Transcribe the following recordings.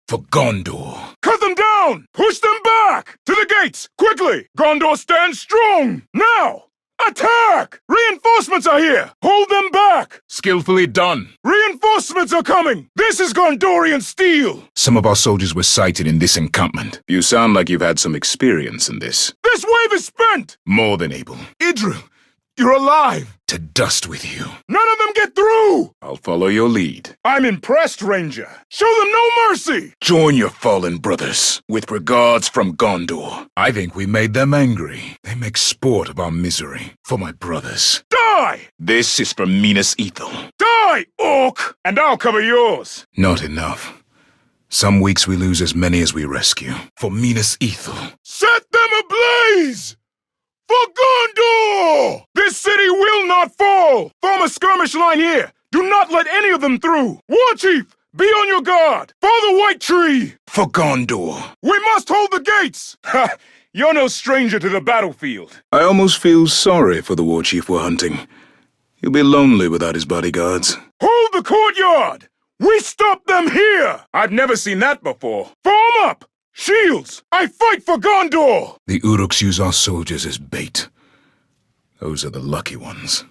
for Gondor. Cut them down! Push them back! To the gates! Quickly! Gondor stands strong! Now! Attack! Reinforcements are here! Hold them back! Skillfully done. Reinforcements are coming! This is Gondorian steel! Some of our soldiers were sighted in this encampment. You sound like you've had some experience in this. This wave is spent! More than able. Idril, you're alive! To dust with you. None of them get through! I'll follow your lead. I'm impressed, Ranger. Show them no mercy! Join your fallen brothers. With regards from Gondor. I think we made them angry. They make sport of our misery. For my brothers. Die! This is for Minas Ithil. Die, orc! And I'll cover yours. Not enough. Some weeks we lose as many as we rescue. For Minas Ithil. Set them ablaze! For Gondor! This city will not fall! Form a skirmish line here! Do not let any of them through! War Chief, be on your guard! For the White Tree! For Gondor. We must hold the gates! Ha! You're no stranger to the battlefield. I almost feel sorry for the war chief we're hunting. He'll be lonely without his bodyguards. Hold the courtyard! We stop them here! I've never seen that before. Form up! Shields! I fight for Gondor! The Uruks use our soldiers as bait. Those are the lucky ones.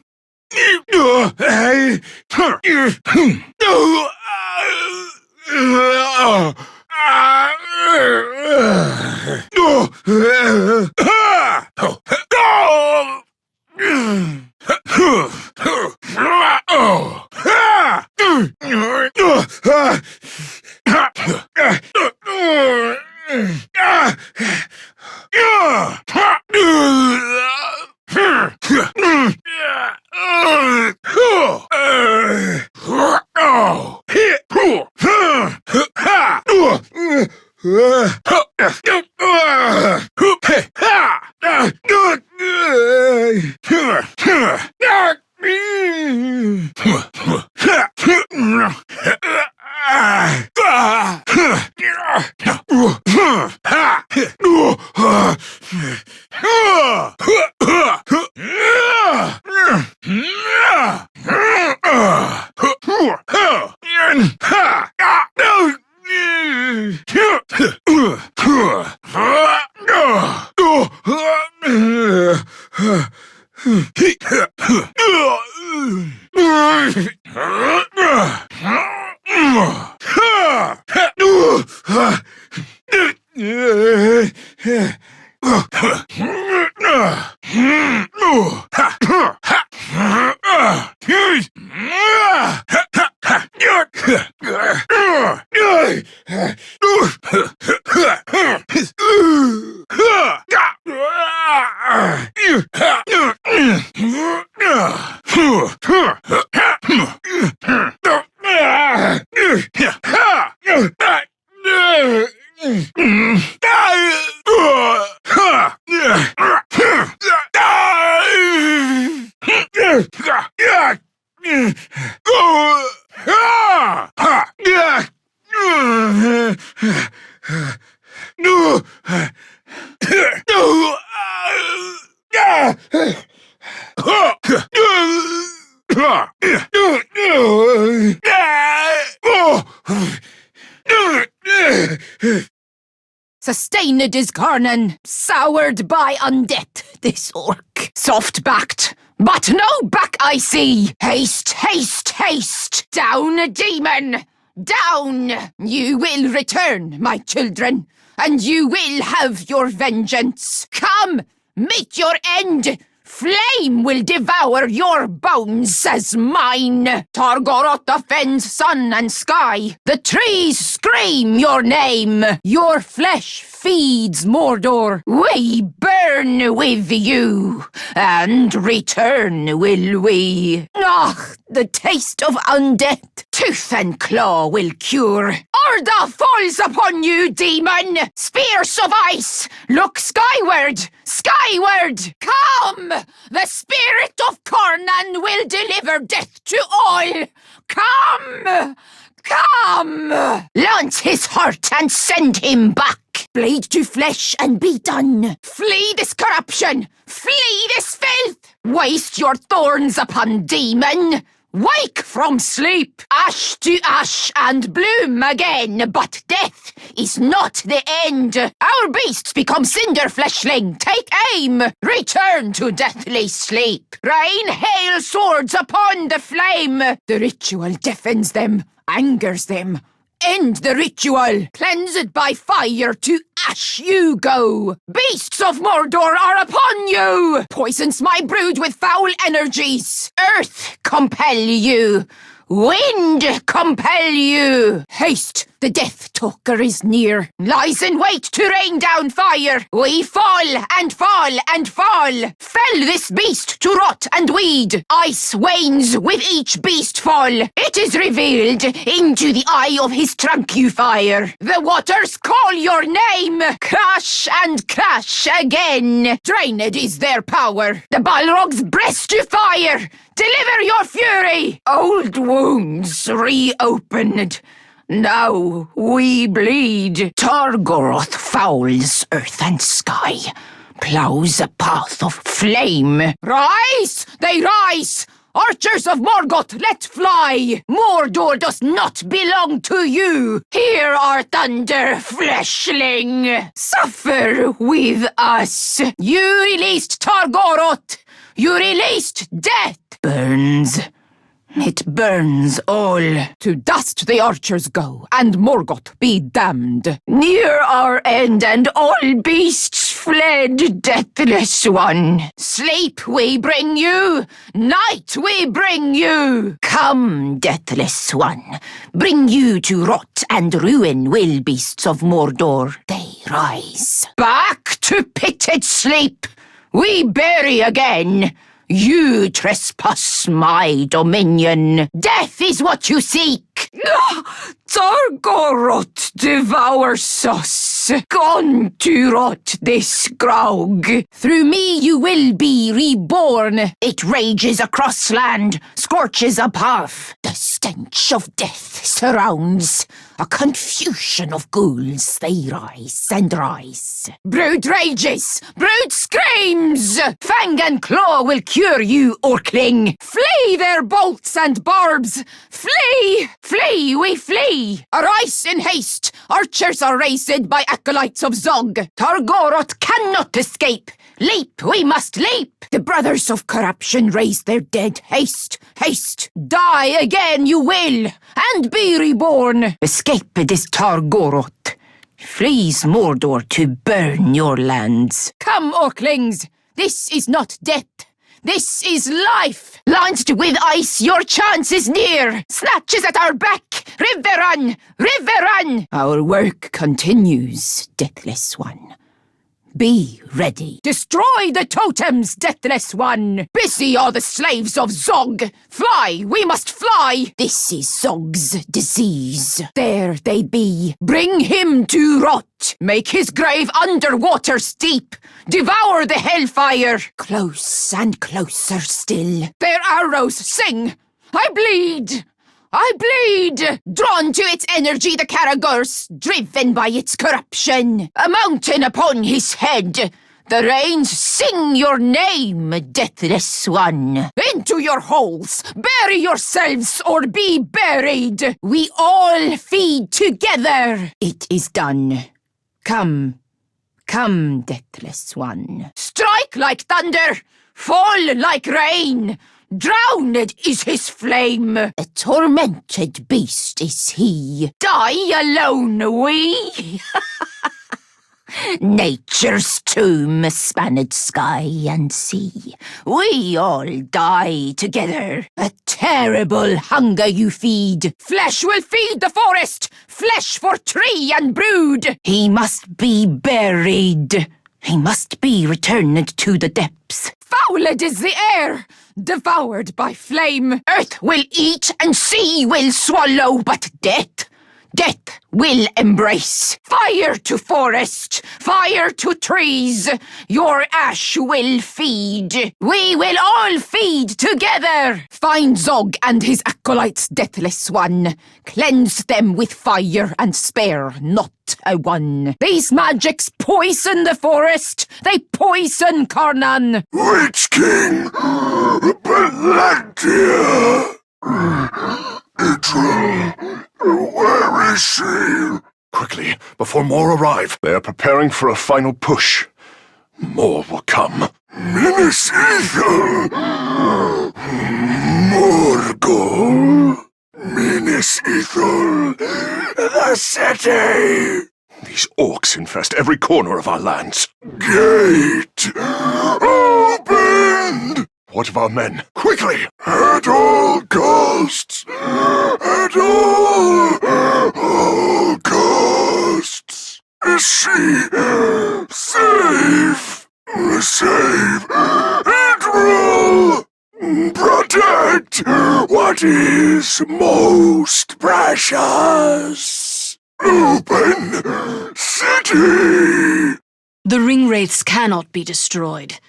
Sustained is Carnan, soured by undeath, this orc. Soft-backed, but no back I see. Haste, haste, haste! Down, demon! Down! You will return, my children, and you will have your vengeance. Come, meet your end! Flame will devour your bones as mine. Targoroth offends sun and sky. The trees scream your name. Your flesh feeds Mordor. We burn with you, and return will we. Ah, the taste of undeath, tooth and claw will cure. Arda falls upon you, demon! Spears of ice, look skyward, skyward! Come! The spirit of Carnan will deliver death to all! Come! Come! Lance his heart and send him back! Blade to flesh and be done! Flee this corruption! Flee this filth! Waste your thorns upon demon! wake from sleep. Ash to ash and bloom again, but death is not the end. Our beasts become cinder fleshling. Take aim, return to deathly sleep. Rain hail swords upon the flame. The ritual deafens them, angers them. End the ritual. Cleansed by fire, to ash you go. Beasts of Mordor are upon you. Poisons my brood with foul energies. Earth compel you. Wind compel you. Haste, the death talker is near. Lies in wait to rain down fire. We fall and fall and fall. Fell this beast to rot and weed. Ice wanes with each beast fall. It is revealed into the eye of his trunk you fire. The waters call your name. Crash and crash again. Drained is their power. The Balrog's breast you fire. Deliver your fury! Old wounds reopened. Now we bleed. Targoroth fouls earth and sky, plows a path of flame. Rise! They rise! Archers of Morgoth, let fly! Mordor does not belong to you! Hear our thunder, fleshling! Suffer with us! You released Targoroth! You released death! Burns. It burns all. To dust the archers go, and Morgoth be damned. Near our end, and all beasts fled, deathless one. Sleep we bring you, night we bring you. Come, deathless one, bring you to rot and ruin will beasts of Mordor. They rise. Back to pitted sleep. We bury again. You trespass my dominion. Death is what you seek. Targoroth devours us. Gone to rot this grog. Through me you will be reborn. It rages across land, scorches a path. The stench of death surrounds. A confusion of ghouls, they rise and rise. Brood rages, brood screams. Fang and claw will cure you, Orkling. Flee their bolts and barbs. Flee, flee, we flee. Arise in haste. Archers are raised by acolytes of Zog. Targoroth cannot escape. Leap, we must leap. The brothers of corruption raise their dead. Haste, haste. Die again you will, and be reborn. Escape this Targoroth. Flees Mordor to burn your lands. Come, Orklings. This is not death. This is life. Launched with ice, your chance is near. Snatches at our back. River run, river run. Our work continues, deathless one. Be ready. Destroy the totems, deathless one. Busy are the slaves of Zog. Fly, we must fly. This is Zog's disease. There they be. Bring him to rot. Make his grave underwater steep. Devour the hellfire. Close and closer still. Their arrows sing. I bleed. I bleed! Drawn to its energy, the Caragors, driven by its corruption. A mountain upon his head. The rains sing your name, deathless one. Into your holes, bury yourselves or be buried. We all feed together. It is done. Come, come, deathless one. Strike like thunder, fall like rain. Drowned is his flame. A tormented beast is he. Die alone, we. Nature's tomb spanned sky and sea. We all die together. A terrible hunger you feed. Flesh will feed the forest. Flesh for tree and brood. He must be buried. He must be returned to the depths. Fouled is the air, devoured by flame. Earth will eat and sea will swallow, but death will embrace. Fire to forest, fire to trees. Your ash will feed. We will all feed together. Find Zog and his acolytes, deathless one. Cleanse them with fire and spare not a one. These magics poison the forest. They poison Carnan. Witch King! Belantia! Idril, where is she? Quickly, before more arrive. They are preparing for a final push. More will come. Minas Ithil! Morgul! Minas Ithil! The city! These orcs infest every corner of our lands. Gate! Opened! What of our men? Quickly! At all costs! At all costs! Is she safe? Save Idril! Protect what is most precious! Open city! The ring wraiths cannot be destroyed.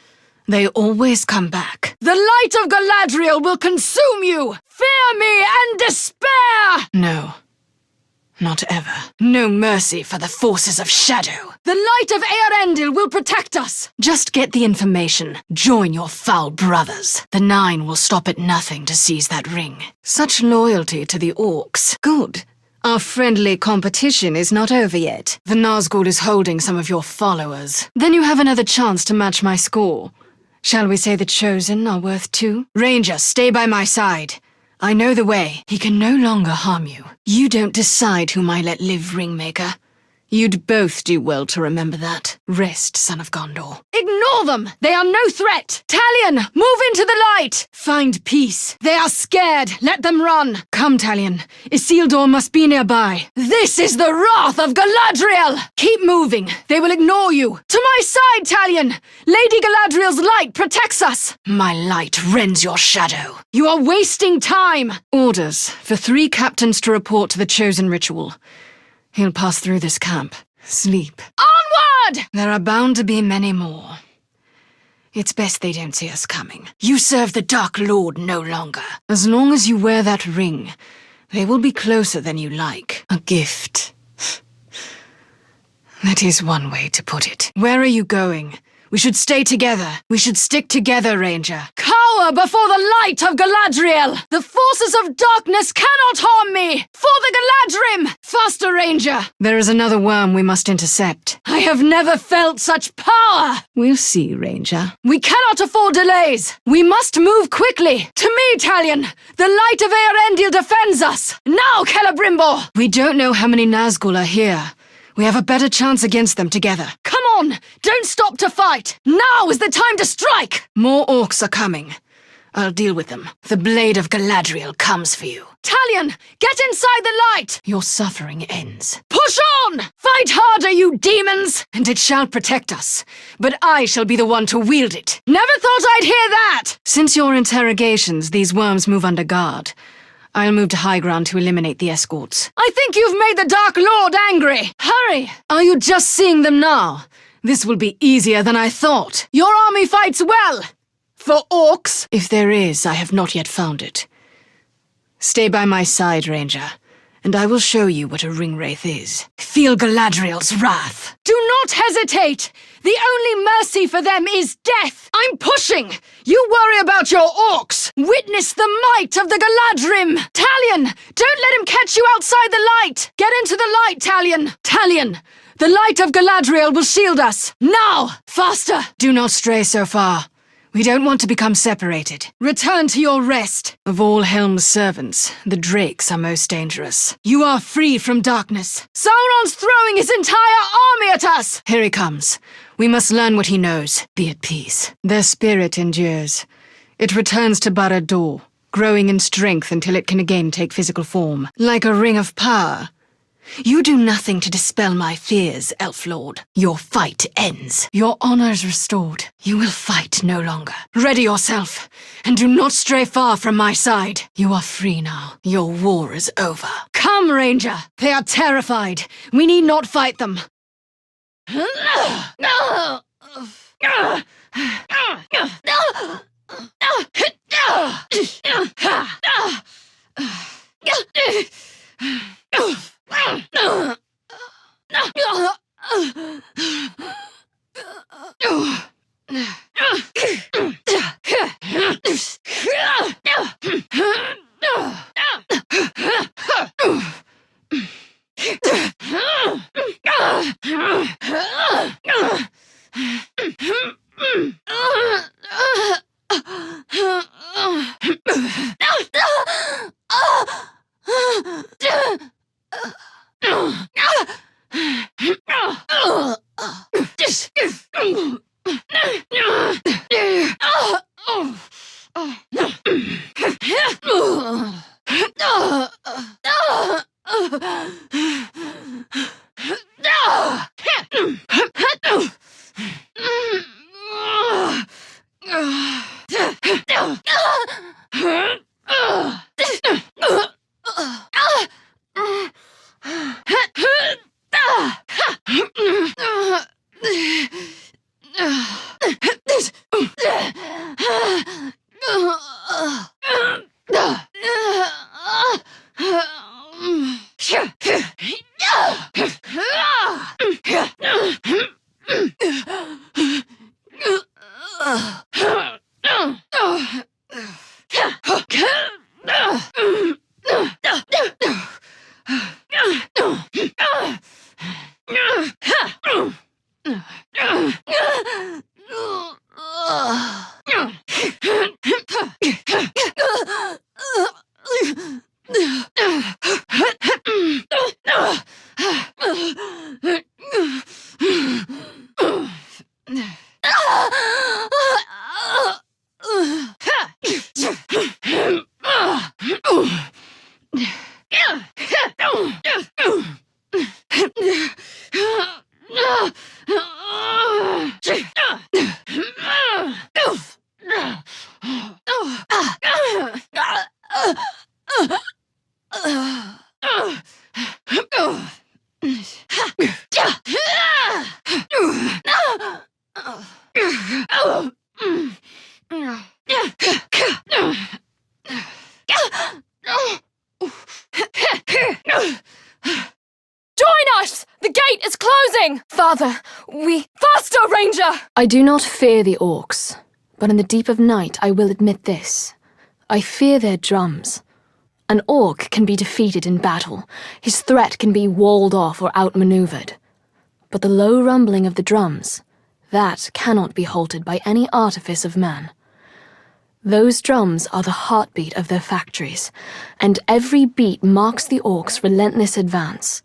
They always come back. The light of Galadriel will consume you! Fear me and despair! No. Not ever. No mercy for the forces of shadow. The light of Eärendil will protect us! Just get the information. Join your foul brothers. The Nine will stop at nothing to seize that ring. Such loyalty to the orcs. Good. Our friendly competition is not over yet. The Nazgul is holding some of your followers. Then you have another chance to match my score. Shall we say the Chosen are worth 2? Ranger, stay by my side. I know the way. He can no longer harm you. You don't decide whom I let live, Ringmaker. You'd both do well to remember that. Rest, son of Gondor. Ignore them! They are no threat! Talion, move into the light! Find peace. They are scared. Let them run. Come, Talion. Isildur must be nearby. This is the wrath of Galadriel! Keep moving. They will ignore you. To my side, Talion! Lady Galadriel's light protects us! My light rends your shadow. You are wasting time! Orders for 3 captains to report to the Chosen ritual. He'll pass through this camp. Sleep. Onward! There are bound to be many more. It's best they don't see us coming. You serve the Dark Lord no longer. As long as you wear that ring, they will be closer than you like. A gift. That is one way to put it. Where are you going? We should stay together. We should stick together, Ranger. Cower before the light of Galadriel! The forces of darkness cannot harm me! For the Galadrim! Faster, Ranger! There is another worm we must intercept. I have never felt such power! We'll see, Ranger. We cannot afford delays! We must move quickly! To me, Talion! The light of Eärendil defends us! Now, Celebrimbor! We don't know how many Nazgul are here. We have a better chance against them together. Come on! Don't stop to fight! Now is the time to strike! More orcs are coming. I'll deal with them. The blade of Galadriel comes for you. Talion, get inside the light! Your suffering ends. Push on! Fight harder, you demons! And it shall protect us. But I shall be the one to wield it. Never thought I'd hear that! Since your interrogations, these worms move under guard. I'll move to high ground to eliminate the escorts. I think you've made the Dark Lord angry! Hurry! Are you just seeing them now? This will be easier than I thought. Your army fights well! For orcs? If there is, I have not yet found it. Stay by my side, Ranger, and I will show you what a ringwraith is. Feel Galadriel's wrath. Do not hesitate! The only mercy for them is death! I'm pushing! You worry about your orcs! Witness the might of the Galadrim! Talion! Don't let him catch you outside the light! Get into the light, Talion! Talion! The light of Galadriel will shield us! Now! Faster! Do not stray so far. We don't want to become separated. Return to your rest! Of all Helm's servants, the Drakes are most dangerous. You are free from darkness. Sauron's throwing his entire army at us! Here he comes. We must learn what he knows. Be at peace. Their spirit endures. It returns to Baranor, growing in strength until it can again take physical form. Like a ring of power. You do nothing to dispel my fears, Elf Lord. Your fight ends. Your honor is restored. You will fight no longer. Ready yourself, and do not stray far from my side. You are free now. Your war is over. Come, Ranger. They are terrified. We need not fight them. Father, Faster, Ranger! I do not fear the orcs, but in the deep of night I will admit this. I fear their drums. An orc can be defeated in battle. His threat can be walled off or outmaneuvered. But the low rumbling of the drums, that cannot be halted by any artifice of man. Those drums are the heartbeat of their factories, and every beat marks the orcs' relentless advance.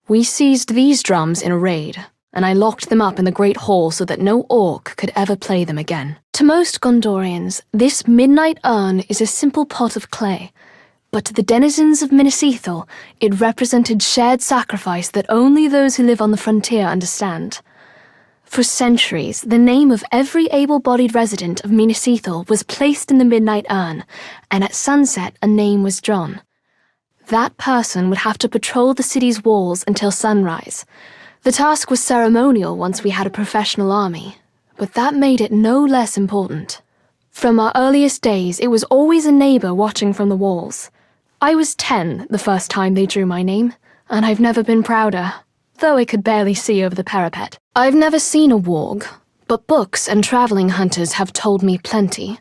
We seized these drums in a raid, and I locked them up in the Great Hall so that no orc could ever play them again. To most Gondorians, this midnight urn is a simple pot of clay, but to the denizens of Minas Ithil, it represented shared sacrifice that only those who live on the frontier understand. For centuries, the name of every able-bodied resident of Minas Ithil was placed in the midnight urn, and at sunset a name was drawn. That person would have to patrol the city's walls until sunrise. The task was ceremonial once we had a professional army, but that made it no less important. From our earliest days, it was always a neighbor watching from the walls. I was 10 the first time they drew my name, and I've never been prouder, though I could barely see over the parapet. I've never seen a warg, but books and traveling hunters have told me plenty.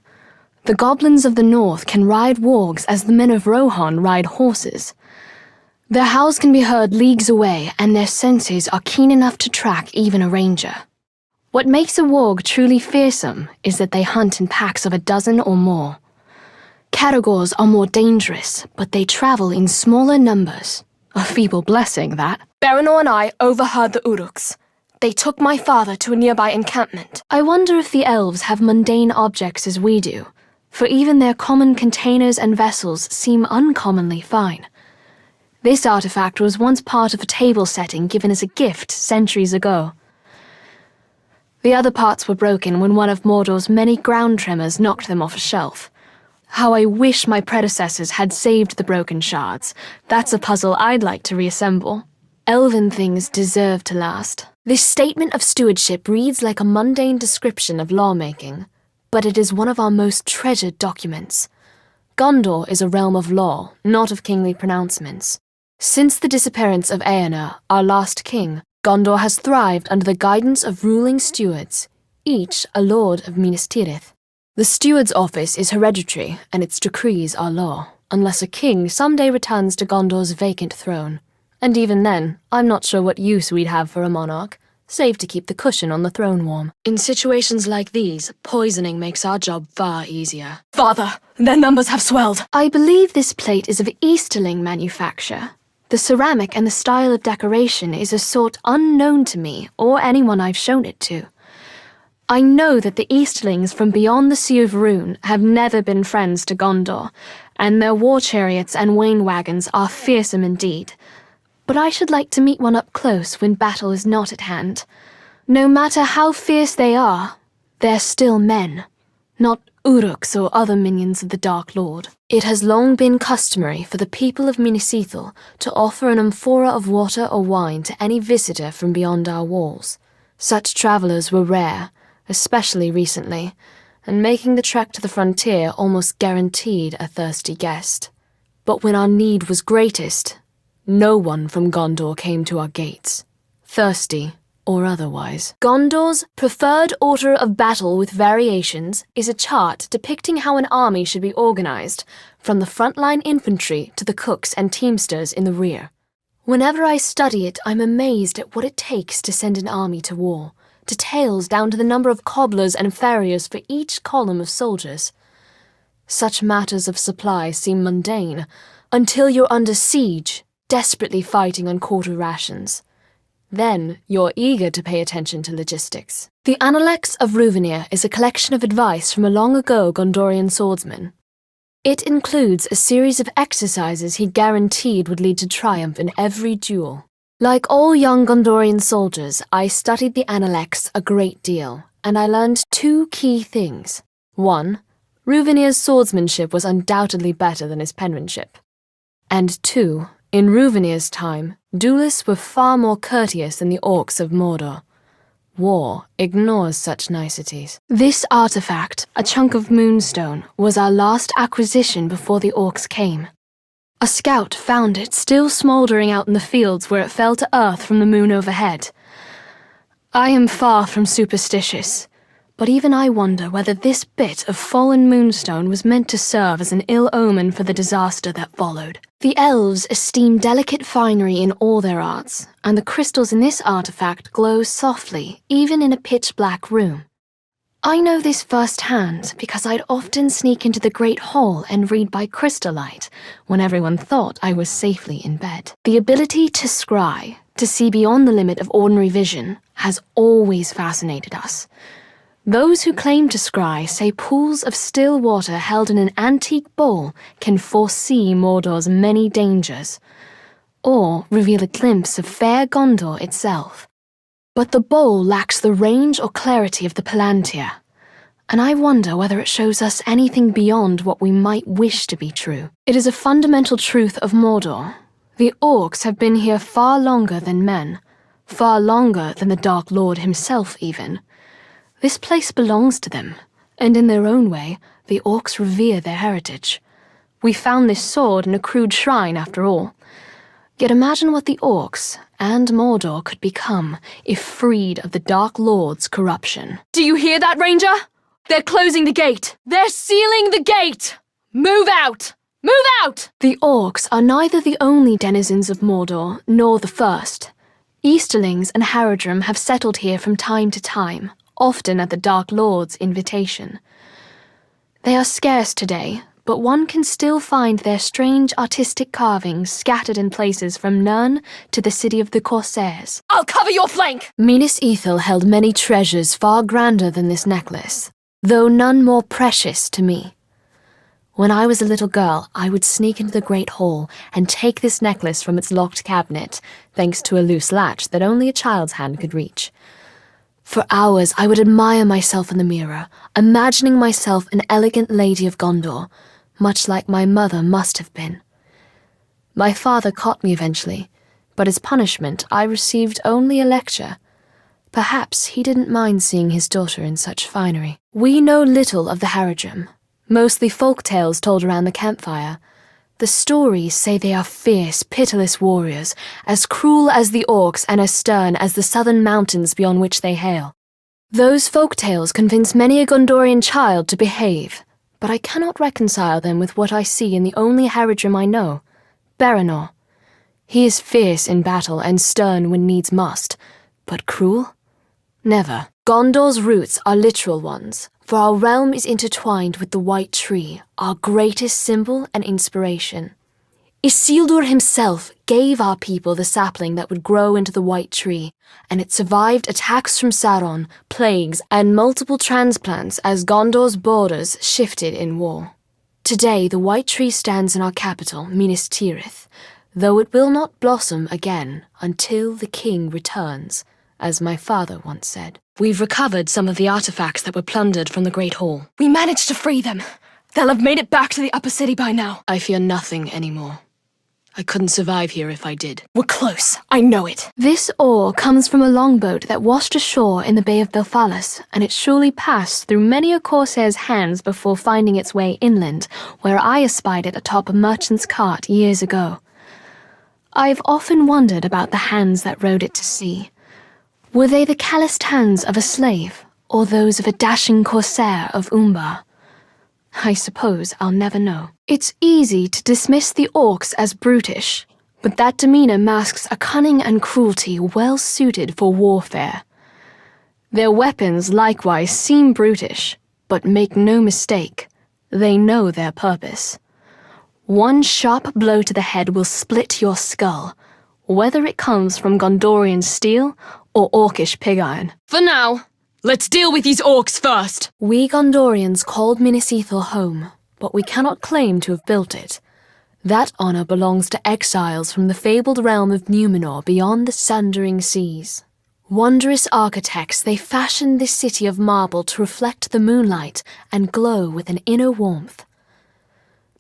The goblins of the north can ride wargs as the men of Rohan ride horses. Their howls can be heard leagues away, and their senses are keen enough to track even a ranger. What makes a warg truly fearsome is that they hunt in packs of a dozen or more. Caragors are more dangerous, but they travel in smaller numbers. A feeble blessing, that. Baranor and I overheard the Uruks. They took my father to a nearby encampment. I wonder if the elves have mundane objects as we do, for even their common containers and vessels seem uncommonly fine. This artifact was once part of a table setting given as a gift centuries ago. The other parts were broken when one of Mordor's many ground tremors knocked them off a shelf. How I wish my predecessors had saved the broken shards. That's a puzzle I'd like to reassemble. Elven things deserve to last. This statement of stewardship reads like a mundane description of lawmaking, but it is one of our most treasured documents. Gondor is a realm of law, not of kingly pronouncements. Since the disappearance of Eomer, our last king, Gondor has thrived under the guidance of ruling stewards, each a lord of Minas Tirith. The steward's office is hereditary, and its decrees are law, unless a king someday returns to Gondor's vacant throne. And even then, I'm not sure what use we'd have for a monarch, save to keep the cushion on the throne warm. In situations like these, poisoning makes our job far easier. Father, their numbers have swelled. I believe this plate is of Easterling manufacture. The ceramic and the style of decoration is a sort unknown to me or anyone I've shown it to. I know that the Easterlings from beyond the Sea of Rune have never been friends to Gondor, and their war chariots and wain wagons are fearsome indeed. But I should like to meet one up close when battle is not at hand. No matter how fierce they are, they're still men, not Uruks or other minions of the Dark Lord. It has long been customary for the people of Minas Ithil to offer an amphora of water or wine to any visitor from beyond our walls. Such travelers were rare, especially recently, and making the trek to the frontier almost guaranteed a thirsty guest. But when our need was greatest, no one from Gondor came to our gates, thirsty or otherwise. Gondor's preferred order of battle with variations is a chart depicting how an army should be organized, from the frontline infantry to the cooks and teamsters in the rear. Whenever I study it, I'm amazed at what it takes to send an army to war, details down to the number of cobblers and farriers for each column of soldiers. Such matters of supply seem mundane, until you're under siege, desperately fighting on quarter rations. Then you're eager to pay attention to logistics. The Analects of Rúvenir is a collection of advice from a long-ago Gondorian swordsman. It includes a series of exercises he guaranteed would lead to triumph in every duel. Like all young Gondorian soldiers, I studied the Analects a great deal, and I learned two key things. 1. Rúvenir's swordsmanship was undoubtedly better than his penmanship. And 2. In Rúvenir's time, duelists were far more courteous than the orcs of Mordor. War ignores such niceties. This artifact, a chunk of moonstone, was our last acquisition before the orcs came. A scout found it still smouldering out in the fields where it fell to earth from the moon overhead. I am far from superstitious, but even I wonder whether this bit of fallen moonstone was meant to serve as an ill omen for the disaster that followed. The elves esteem delicate finery in all their arts, and the crystals in this artifact glow softly, even in a pitch-black room. I know this firsthand because I'd often sneak into the Great Hall and read by crystallight when everyone thought I was safely in bed. The ability to scry, to see beyond the limit of ordinary vision, has always fascinated us. Those who claim to scry say pools of still water held in an antique bowl can foresee Mordor's many dangers, or reveal a glimpse of fair Gondor itself. But the bowl lacks the range or clarity of the Palantir, and I wonder whether it shows us anything beyond what we might wish to be true. It is a fundamental truth of Mordor. The orcs have been here far longer than men, far longer than the Dark Lord himself even. This place belongs to them, and in their own way, the orcs revere their heritage. We found this sword in a crude shrine after all. Yet imagine what the orcs and Mordor could become if freed of the Dark Lord's corruption. Do you hear that, Ranger? They're closing the gate. They're sealing the gate! Move out! Move out! The orcs are neither the only denizens of Mordor, nor the first. Easterlings and Haradrim have settled here from time to time, often at the Dark Lord's invitation. They are scarce today, but one can still find their strange artistic carvings scattered in places from Nirn to the city of the Corsairs. I'll cover your flank! Minas Ithil held many treasures far grander than this necklace, though none more precious to me. When I was a little girl, I would sneak into the Great Hall and take this necklace from its locked cabinet, thanks to a loose latch that only a child's hand could reach. For hours I would admire myself in the mirror, imagining myself an elegant lady of Gondor, much like my mother must have been. My father caught me eventually, but as punishment I received only a lecture. Perhaps he didn't mind seeing his daughter in such finery. We know little of the Haradrim, mostly folk tales told around the campfire. The stories say they are fierce, pitiless warriors, as cruel as the orcs and as stern as the southern mountains beyond which they hail. Those folk tales convince many a Gondorian child to behave, but I cannot reconcile them with what I see in the only Haradrim I know, Baranor. He is fierce in battle and stern when needs must, but cruel? Never. Gondor's roots are literal ones, for our realm is intertwined with the White Tree, our greatest symbol and inspiration. Isildur himself gave our people the sapling that would grow into the White Tree, and it survived attacks from Sauron, plagues, and multiple transplants as Gondor's borders shifted in war. Today, the White Tree stands in our capital, Minas Tirith, though it will not blossom again until the king returns, as my father once said. We've recovered some of the artifacts that were plundered from the Great Hall. We managed to free them. They'll have made it back to the upper city by now. I fear nothing anymore. I couldn't survive here if I did. We're close. I know it. This ore comes from a longboat that washed ashore in the Bay of Belfalis, and it surely passed through many a corsair's hands before finding its way inland, where I espied it atop a merchant's cart years ago. I've often wondered about the hands that rowed it to sea. Were they the calloused hands of a slave, or those of a dashing corsair of Umbar? I suppose I'll never know. It's easy to dismiss the orcs as brutish, but that demeanor masks a cunning and cruelty well suited for warfare. Their weapons likewise seem brutish, but make no mistake, they know their purpose. One sharp blow to the head will split your skull, whether it comes from Gondorian steel or orcish pig iron. For now, let's deal with these orcs first. We Gondorians called Minas Ithil home, but we cannot claim to have built it. That honor belongs to exiles from the fabled realm of Numenor beyond the sundering seas. Wondrous architects, they fashioned this city of marble to reflect the moonlight and glow with an inner warmth.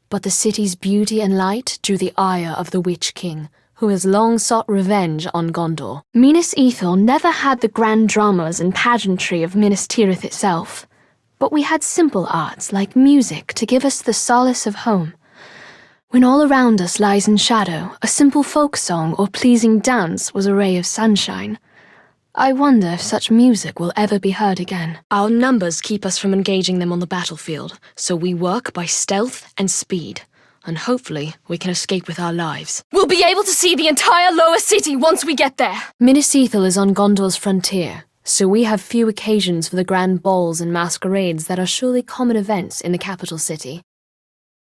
But the city's beauty and light drew the ire of the Witch King, who has long sought revenge on Gondor. Minas Ithil never had the grand dramas and pageantry of Minas Tirith itself, but we had simple arts like music to give us the solace of home. When all around us lies in shadow, a simple folk song or pleasing dance was a ray of sunshine. I wonder if such music will ever be heard again. Our numbers keep us from engaging them on the battlefield, so we work by stealth and speed, and hopefully we can escape with our lives. We'll be able to see the entire lower city once we get there. Minas Ithil is on Gondor's frontier, so we have few occasions for the grand balls and masquerades that are surely common events in the capital city.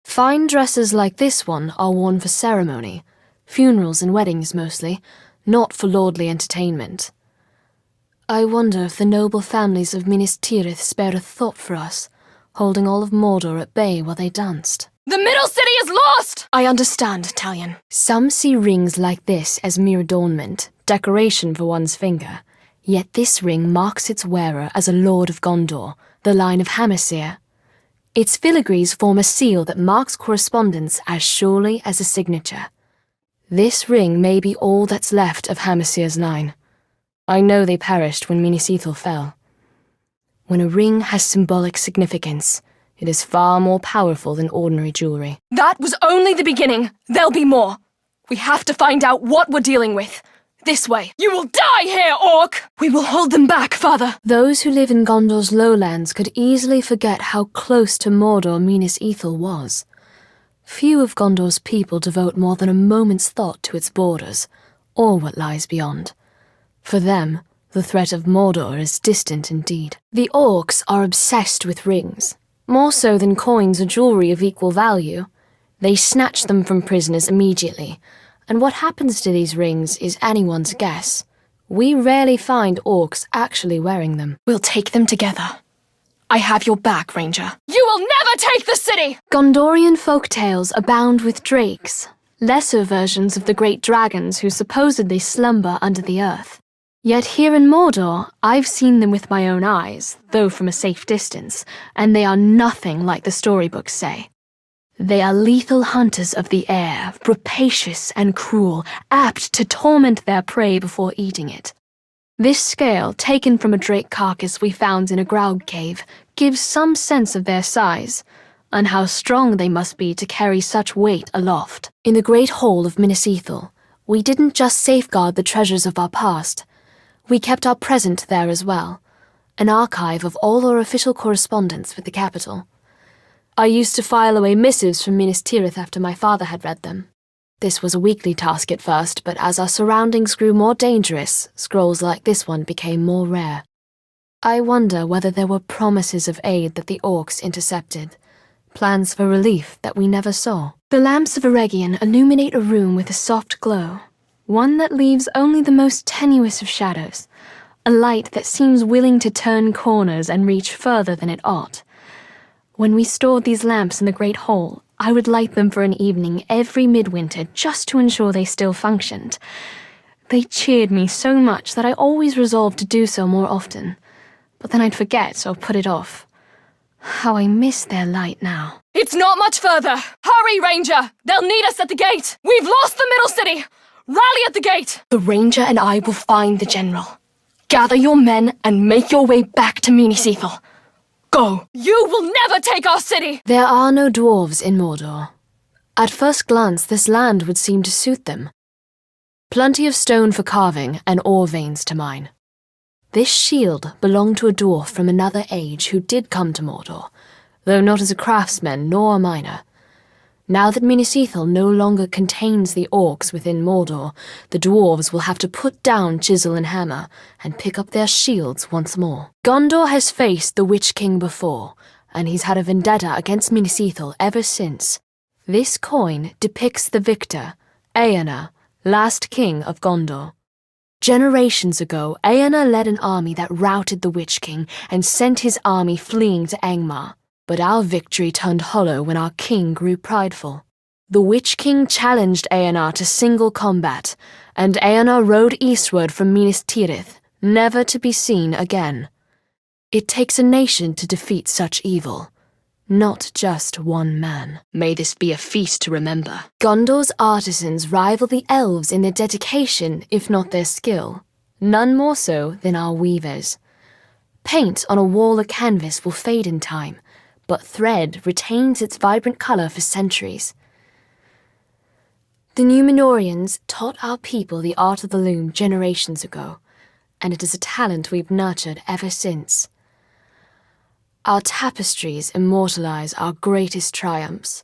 Fine dresses like this one are worn for ceremony, funerals and weddings mostly, not for lordly entertainment. I wonder if the noble families of Minas Tirith spared a thought for us, holding all of Mordor at bay while they danced. The middle city is lost! I understand, Talion. Some see rings like this as mere adornment, decoration for one's finger, yet this ring marks its wearer as a lord of Gondor, the line of Hamasir. Its filigrees form a seal that marks correspondence as surely as a signature. This ring may be all that's left of Hamasir's line. I know they perished when Minas Ithil fell. When a ring has symbolic significance, it is far more powerful than ordinary jewelry. That was only the beginning. There'll be more. We have to find out what we're dealing with. This way. You will die here, orc! We will hold them back, father. Those who live in Gondor's lowlands could easily forget how close to Mordor Minas Ithil was. Few of Gondor's people devote more than a moment's thought to its borders, or what lies beyond. For them, the threat of Mordor is distant indeed. The orcs are obsessed with rings, more so than coins or jewelry of equal value. They snatch them from prisoners immediately, and what happens to these rings is anyone's guess. We rarely find orcs actually wearing them. We'll take them together. I have your back, Ranger. You will never take the city! Gondorian folktales abound with drakes, lesser versions of the great dragons who supposedly slumber under the earth. Yet here in Mordor, I've seen them with my own eyes, though from a safe distance, and they are nothing like the storybooks say. They are lethal hunters of the air, rapacious and cruel, apt to torment their prey before eating it. This scale, taken from a drake carcass we found in a Graug cave, gives some sense of their size, and how strong they must be to carry such weight aloft. In the Great Hall of Minas Ithil, we didn't just safeguard the treasures of our past. We kept our present there as well, an archive of all our official correspondence with the capital. I used to file away missives from Minas Tirith after my father had read them. This was a weekly task at first, but as our surroundings grew more dangerous, scrolls like this one became more rare. I wonder whether there were promises of aid that the orcs intercepted, plans for relief that we never saw. The lamps of Eregion illuminate a room with a soft glow, one that leaves only the most tenuous of shadows, a light that seems willing to turn corners and reach further than it ought. When we stored these lamps in the Great Hall, I would light them for an evening every midwinter just to ensure they still functioned. They cheered me so much that I always resolved to do so more often, but then I'd forget or put it off. How I miss their light now. It's not much further! Hurry, Ranger! They'll need us at the gate! We've lost the Middle City! Rally at the gate! The Ranger and I will find the General. Gather your men and make your way back to Municipal. Go! You will never take our city! There are no dwarves in Mordor. At first glance, this land would seem to suit them. Plenty of stone for carving and ore veins to mine. This shield belonged to a dwarf from another age who did come to Mordor, though not as a craftsman nor a miner. Now that Minas Ithil no longer contains the orcs within Mordor, the dwarves will have to put down chisel and hammer and pick up their shields once more. Gondor has faced the Witch King before, and he's had a vendetta against Minas Ithil ever since. This coin depicts the victor, Eonar, last king of Gondor. Generations ago, Eonar led an army that routed the Witch King and sent his army fleeing to Angmar. But our victory turned hollow when our king grew prideful. The Witch King challenged Eonar to single combat, and Eonar rode eastward from Minas Tirith, never to be seen again. It takes a nation to defeat such evil, not just one man. May this be a feast to remember. Gondor's artisans rival the elves in their dedication, if not their skill, none more so than our weavers. Paint on a wall or canvas will fade in time, but thread retains its vibrant color for centuries. The Númenóreans taught our people the art of the loom generations ago, and it is a talent we've nurtured ever since. Our tapestries immortalize our greatest triumphs,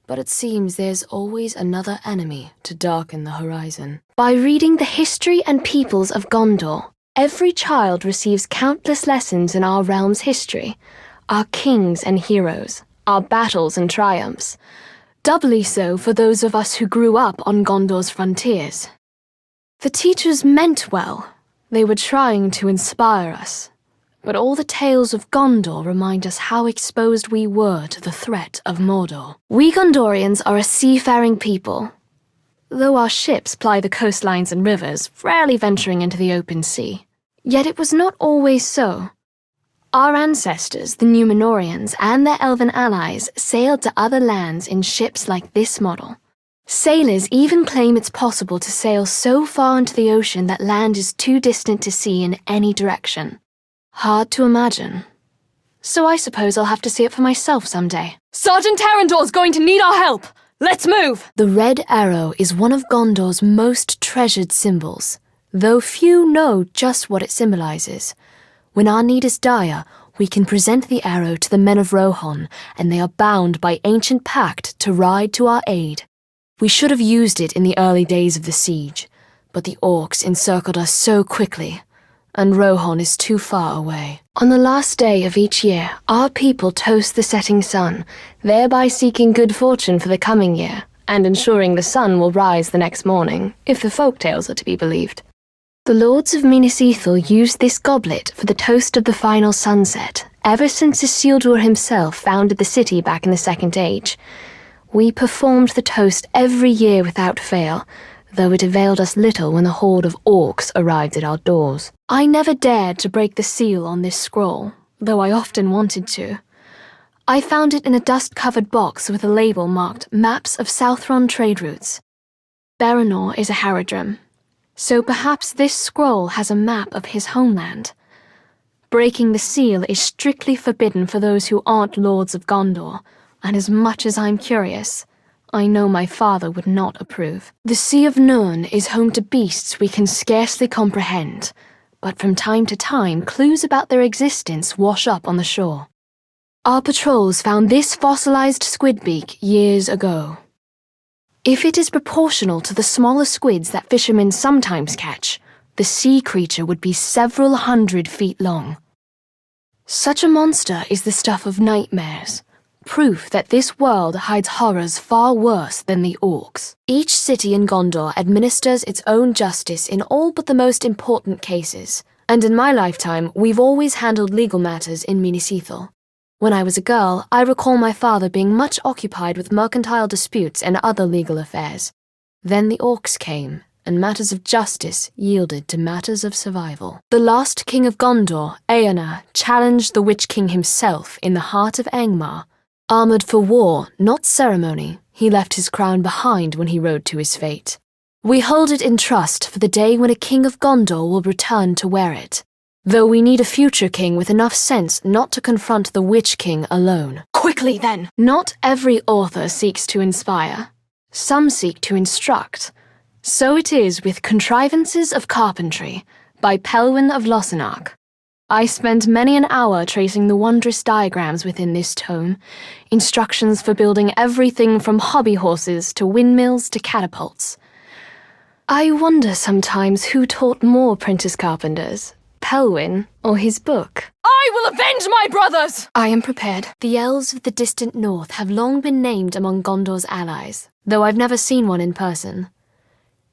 but it seems there's always another enemy to darken the horizon. By reading the history and peoples of Gondor, every child receives countless lessons in our realm's history, our kings and heroes, our battles and triumphs, doubly so for those of us who grew up on Gondor's frontiers. The teachers meant well. They were trying to inspire us. But all the tales of Gondor remind us how exposed we were to the threat of Mordor. We Gondorians are a seafaring people, though our ships ply the coastlines and rivers, rarely venturing into the open sea. Yet it was not always so. Our ancestors, the Númenóreans, and their elven allies sailed to other lands in ships like this model. Sailors even claim it's possible to sail so far into the ocean that land is too distant to see in any direction. Hard to imagine. So I suppose I'll have to see it for myself someday. Sergeant Terrandor's going to need our help! Let's move! The red arrow is one of Gondor's most treasured symbols, though few know just what it symbolizes. When our need is dire, we can present the arrow to the men of Rohan, and they are bound by ancient pact to ride to our aid. We should have used it in the early days of the siege, but the orcs encircled us so quickly, and Rohan is too far away. On the last day of each year, our people toast the setting sun, thereby seeking good fortune for the coming year, and ensuring the sun will rise the next morning, if the folktales are to be believed. The lords of Minas Ithil used this goblet for the toast of the final sunset, ever since Isildur himself founded the city back in the Second Age. We performed the toast every year without fail, though it availed us little when the horde of orcs arrived at our doors. I never dared to break the seal on this scroll, though I often wanted to. I found it in a dust-covered box with a label marked Maps of Southron Trade Routes. Baranor is a Haradrim, so perhaps this scroll has a map of his homeland. Breaking the seal is strictly forbidden for those who aren't lords of Gondor, and as much as I'm curious, I know my father would not approve. The Sea of Nirn is home to beasts we can scarcely comprehend, but from time to time clues about their existence wash up on the shore. Our patrols found this fossilized squidbeak years ago. If it is proportional to the smaller squids that fishermen sometimes catch, the sea creature would be several 100 feet long. Such a monster is the stuff of nightmares, proof that this world hides horrors far worse than the orcs. Each city in Gondor administers its own justice in all but the most important cases, and in my lifetime we've always handled legal matters in Minas Ithil. When I was a girl, I recall my father being much occupied with mercantile disputes and other legal affairs. Then the orcs came, and matters of justice yielded to matters of survival. The last king of Gondor, Eonar, challenged the Witch King himself in the heart of Angmar. Armored for war, not ceremony, he left his crown behind when he rode to his fate. We hold it in trust for the day when a king of Gondor will return to wear it, though we need a future king with enough sense not to confront the Witch King alone. Quickly, then! Not every author seeks to inspire. Some seek to instruct. So it is with Contrivances of Carpentry, by Pelwyn of Lossarnoch. I spent many an hour tracing the wondrous diagrams within this tome, instructions for building everything from hobby horses to windmills to catapults. I wonder sometimes who taught more apprentice carpenters, Pelwyn or his book. I will avenge my brothers! I am prepared. The elves of the distant north have long been named among Gondor's allies, though I've never seen one in person.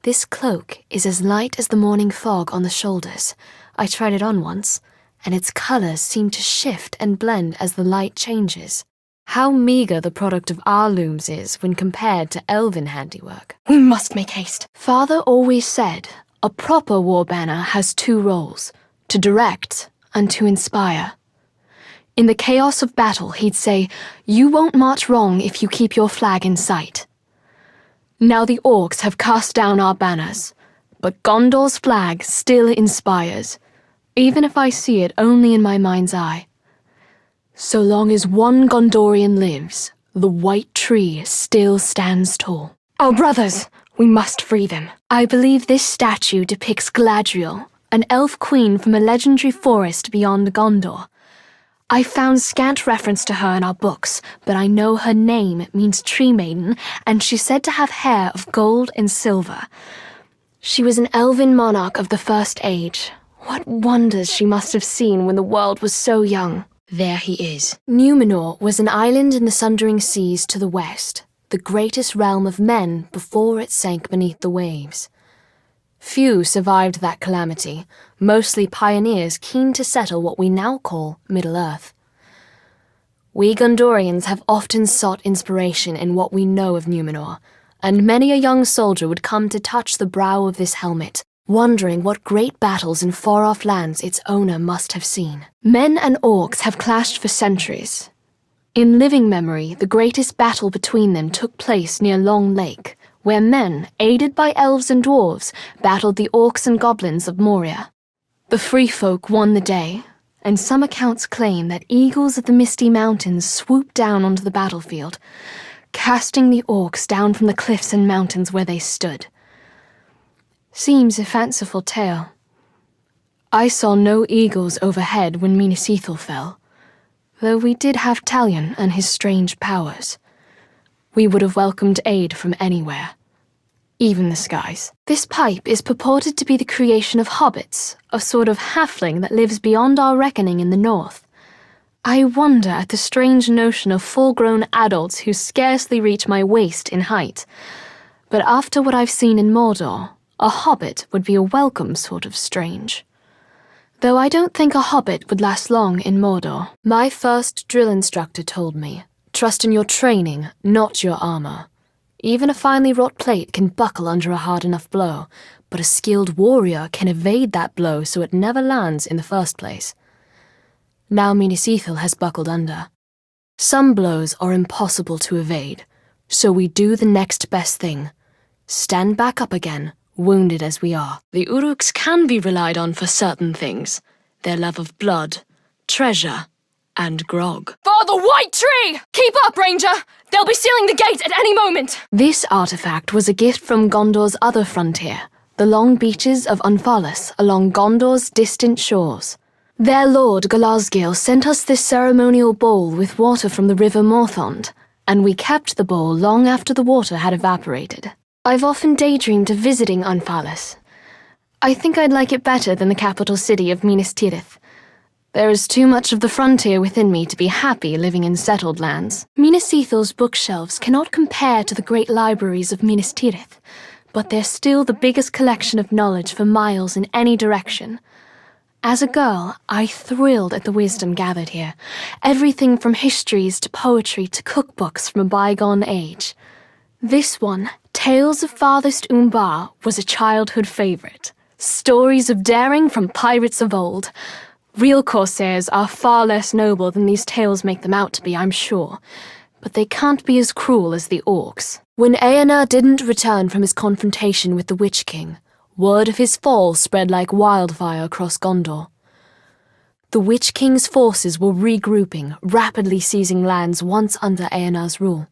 This cloak is as light as the morning fog on the shoulders. I tried it on once, and its colors seem to shift and blend as the light changes. How meager the product of our looms is when compared to elven handiwork. We must make haste. Father always said, a proper war banner has two roles, to direct and to inspire. In the chaos of battle, he'd say, you won't march wrong if you keep your flag in sight. Now the orcs have cast down our banners, but Gondor's flag still inspires, even if I see it only in my mind's eye. So long as one Gondorian lives, the white tree still stands tall. Our brothers! We must free them. I believe this statue depicts Galadriel, an elf queen from a legendary forest beyond Gondor. I found scant reference to her in our books, but I know her name means tree maiden, and she's said to have hair of gold and silver. She was an elven monarch of the First Age. What wonders she must have seen when the world was so young. There he is. Numenor was an island in the Sundering Seas to the west, the greatest realm of men before it sank beneath the waves. Few survived that calamity, mostly pioneers keen to settle what we now call Middle-earth. We Gondorians have often sought inspiration in what we know of Numenor, and many a young soldier would come to touch the brow of this helmet, wondering what great battles in far-off lands its owner must have seen. Men and orcs have clashed for centuries. In living memory, the greatest battle between them took place near Long Lake, where men, aided by elves and dwarves, battled the orcs and goblins of Moria. The free folk won the day, and some accounts claim that eagles of the Misty Mountains swooped down onto the battlefield, casting the orcs down from the cliffs and mountains where they stood. Seems a fanciful tale. I saw no eagles overhead when Minas Ithil fell, though we did have Talion and his strange powers. We would have welcomed aid from anywhere, even the skies. This pipe is purported to be the creation of hobbits, a sort of halfling that lives beyond our reckoning in the north. I wonder at the strange notion of full-grown adults who scarcely reach my waist in height. But after what I've seen in Mordor, a hobbit would be a welcome sort of strange. Though I don't think a hobbit would last long in Mordor. My first drill instructor told me, trust in your training, not your armor. Even a finely wrought plate can buckle under a hard enough blow, but a skilled warrior can evade that blow so it never lands in the first place. Now Minas Ithil has buckled under. Some blows are impossible to evade, so we do the next best thing. Stand back up again, wounded as we are. The Uruks can be relied on for certain things. Their love of blood, treasure, and grog. For the White Tree! Keep up, Ranger! They'll be sealing the gate at any moment! This artifact was a gift from Gondor's other frontier, the long beaches of Unfalis along Gondor's distant shores. Their lord Galasgil sent us this ceremonial bowl with water from the river Morthond, and we kept the bowl long after the water had evaporated. I've often daydreamed of visiting Unfalis. I think I'd like it better than the capital city of Minas Tirith. There is too much of the frontier within me to be happy living in settled lands. Minas Ithil's bookshelves cannot compare to the great libraries of Minas Tirith, but they're still the biggest collection of knowledge for miles in any direction. As a girl, I thrilled at the wisdom gathered here, everything from histories to poetry to cookbooks from a bygone age. This one, Tales of Farthest Umbar, was a childhood favorite. Stories of daring from pirates of old. Real corsairs are far less noble than these tales make them out to be, I'm sure, but they can't be as cruel as the orcs. When Aenar didn't return from his confrontation with the Witch King, word of his fall spread like wildfire across Gondor. The Witch King's forces were regrouping, rapidly seizing lands once under Aenar's rule.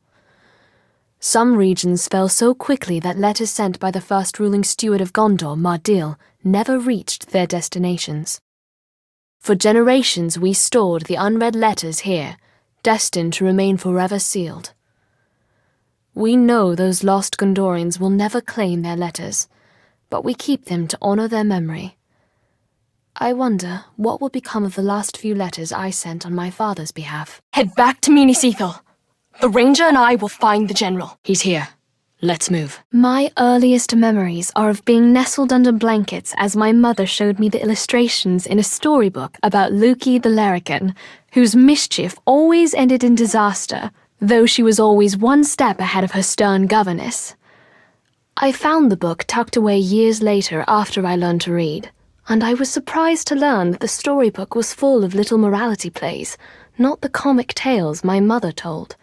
Some regions fell so quickly that letters sent by the first ruling steward of Gondor, Mardil, never reached their destinations. For generations we stored the unread letters here, destined to remain forever sealed. We know those lost Gondorians will never claim their letters, but we keep them to honor their memory. I wonder what will become of the last few letters I sent on my father's behalf. Head back to Minas Ithil. The Ranger and I will find the General. He's here. Let's move. My earliest memories are of being nestled under blankets as my mother showed me the illustrations in a storybook about Luki the Larrikin, whose mischief always ended in disaster, though she was always one step ahead of her stern governess. I found the book tucked away years later after I learned to read, and I was surprised to learn that the storybook was full of little morality plays, not the comic tales my mother told.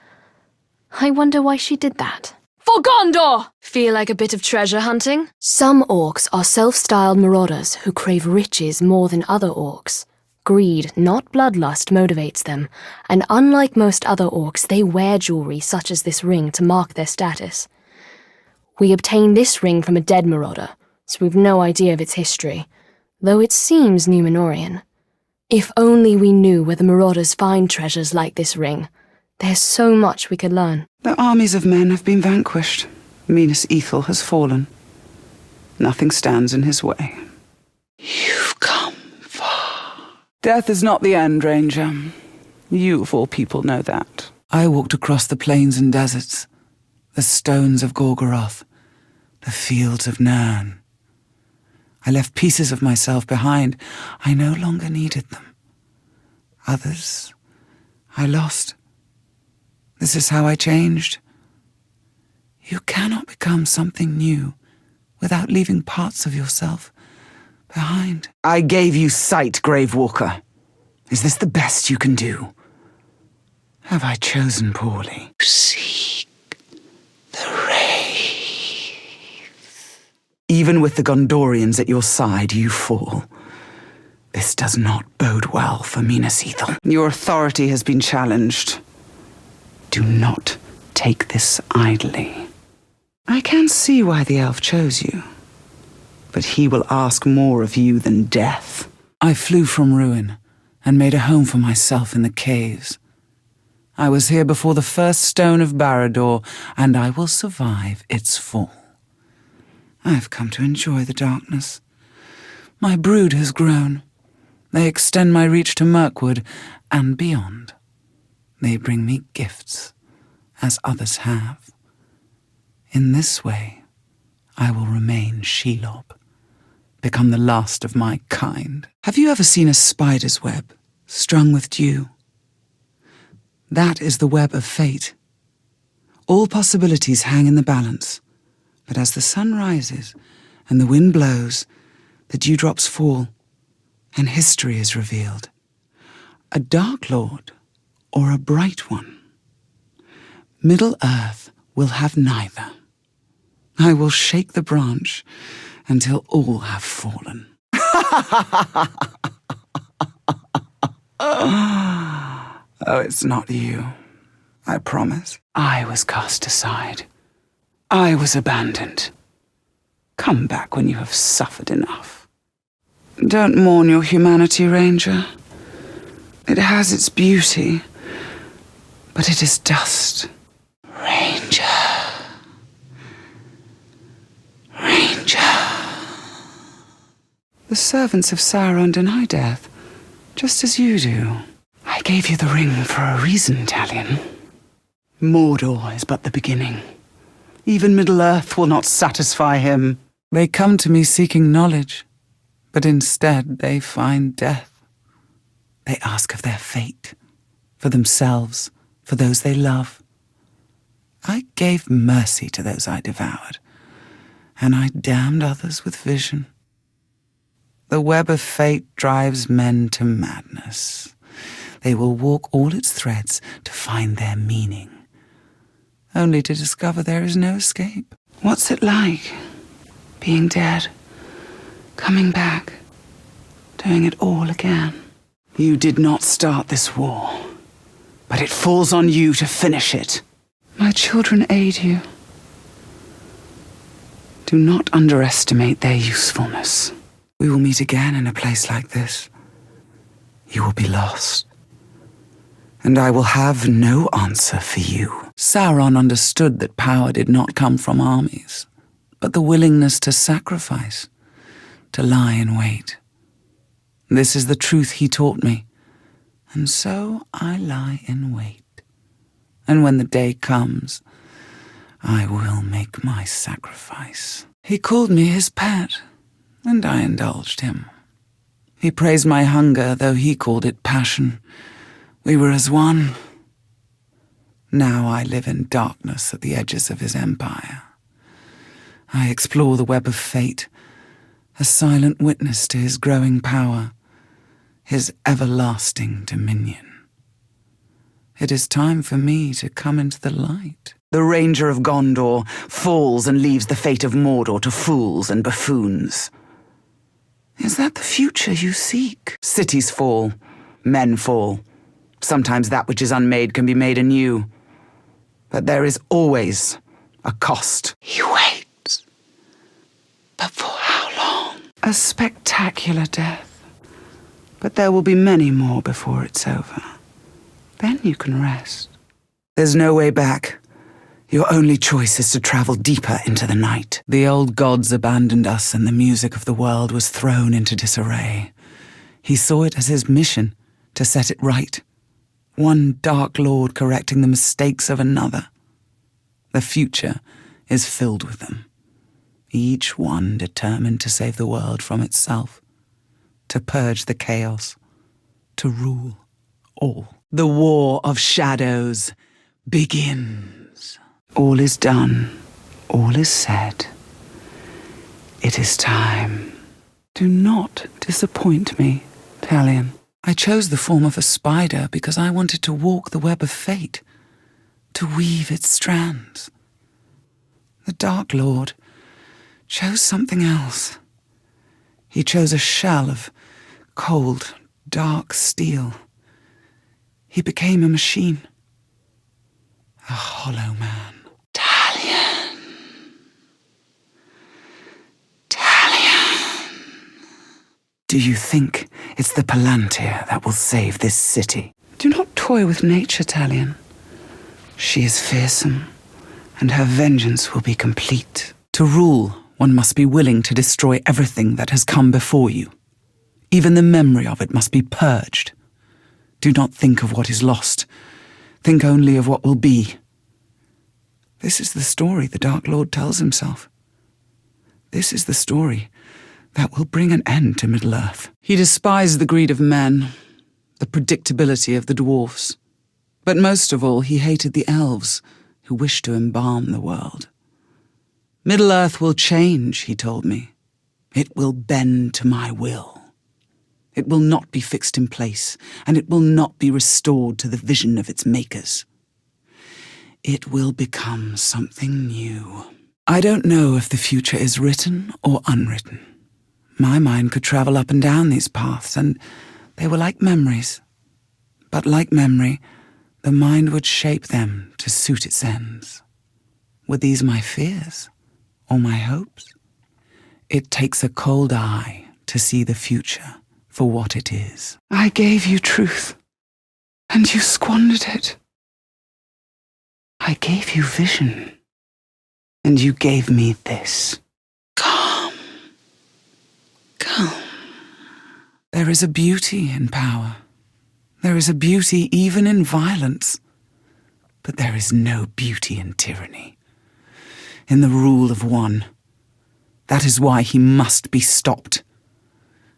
I wonder why she did that. For Gondor! Feel like a bit of treasure hunting? Some orcs are self-styled marauders who crave riches more than other orcs. Greed, not bloodlust, motivates them, and unlike most other orcs, they wear jewelry such as this ring to mark their status. We obtained this ring from a dead marauder, so we've no idea of its history, though it seems Númenorian. If only we knew where the marauders find treasures like this ring. There's so much we could learn. The armies of men have been vanquished. Minas Ithil has fallen. Nothing stands in his way. You've come far. Death is not the end, Ranger. You, of all people, know that. I walked across the plains and deserts, the stones of Gorgoroth, the fields of Nirn. I left pieces of myself behind. I no longer needed them. Others I lost. This is how I changed. You cannot become something new without leaving parts of yourself behind. I gave you sight, Gravewalker. Is this the best you can do? Have I chosen poorly? Seek the Wraith. Even with the Gondorians at your side, you fall. This does not bode well for Minas Ithil. Your authority has been challenged. Do not take this idly. I can see why the elf chose you, but he will ask more of you than death. I flew from ruin and made a home for myself in the caves. I was here before the first stone of Baranor, and I will survive its fall. I have come to enjoy the darkness. My brood has grown. They extend my reach to Mirkwood and beyond. They bring me gifts, as others have. In this way, I will remain Shelob, become the last of my kind. Have you ever seen a spider's web strung with dew? That is the web of fate. All possibilities hang in the balance, but as the sun rises and the wind blows, the dewdrops fall, and history is revealed. A Dark Lord or a Bright One. Middle-earth will have neither. I will shake the branch until all have fallen. Oh, it's not you. I promise. I was cast aside. I was abandoned. Come back when you have suffered enough. Don't mourn your humanity, Ranger. It has its beauty, but it is dust The servants of Sauron deny death, just as you do. I gave you the ring for a reason, Talion. Mordor is but the beginning. Even Middle-earth will not satisfy him. They come to me seeking knowledge, but instead they find death. They ask of their fate, for themselves, for those they love. I gave mercy to those I devoured, and I damned others with vision. The web of fate drives men to madness. They will walk all its threads to find their meaning, only to discover there is no escape. What's it like, being dead, coming back, doing it all again? You did not start this war, but it falls on you to finish it. My children aid you. Do not underestimate their usefulness. We will meet again in a place like this. You will be lost, and I will have no answer for you. Sauron understood that power did not come from armies, but the willingness to sacrifice, to lie in wait. This is the truth he taught me, and so I lie in wait. And when the day comes, I will make my sacrifice. He called me his pet, and I indulged him. He praised my hunger, though he called it passion. We were as one. Now I live in darkness at the edges of his empire. I explore the web of fate, a silent witness to his growing power, his everlasting dominion. It is time for me to come into the light. The Ranger of Gondor falls and leaves the fate of Mordor to fools and buffoons. Is that the future you seek? Cities fall, men fall. Sometimes that which is unmade can be made anew. But there is always a cost. He waits. But for how long? A spectacular death. But there will be many more before it's over. Then you can rest. There's no way back. Your only choice is to travel deeper into the night. The old gods abandoned us, and the music of the world was thrown into disarray. He saw it as his mission to set it right. One dark lord correcting the mistakes of another. The future is filled with them. Each one determined to save the world from itself, to purge the chaos, to rule all. The war of shadows begins. All is done. All is said. It is time. Do not disappoint me, Talion. I chose the form of a spider because I wanted to walk the web of fate, to weave its strands. The Dark Lord chose something else. He chose a shell of cold, dark steel. He became a machine. A hollow man. Talion. Talion. Do you think it's the Palantir that will save this city? Do not toy with nature, Talion. She is fearsome, and her vengeance will be complete. To rule, one must be willing to destroy everything that has come before you. Even the memory of it must be purged. Do not think of what is lost. Think only of what will be. This is the story the Dark Lord tells himself. This is the story that will bring an end to Middle-earth. He despised the greed of men, the predictability of the dwarfs. But most of all, he hated the elves, who wished to embalm the world. Middle-earth will change, he told me. It will bend to my will. It will not be fixed in place, and it will not be restored to the vision of its makers. It will become something new. I don't know if the future is written or unwritten. My mind could travel up and down these paths, and they were like memories. But like memory, the mind would shape them to suit its ends. Were these my fears or my hopes? It takes a cold eye to see the future for what it is. I gave you truth, and you squandered it. I gave you vision, and you gave me this. Calm. Calm. There is a beauty in power. There is a beauty even in violence. But there is no beauty in tyranny, in the rule of one. That is why he must be stopped.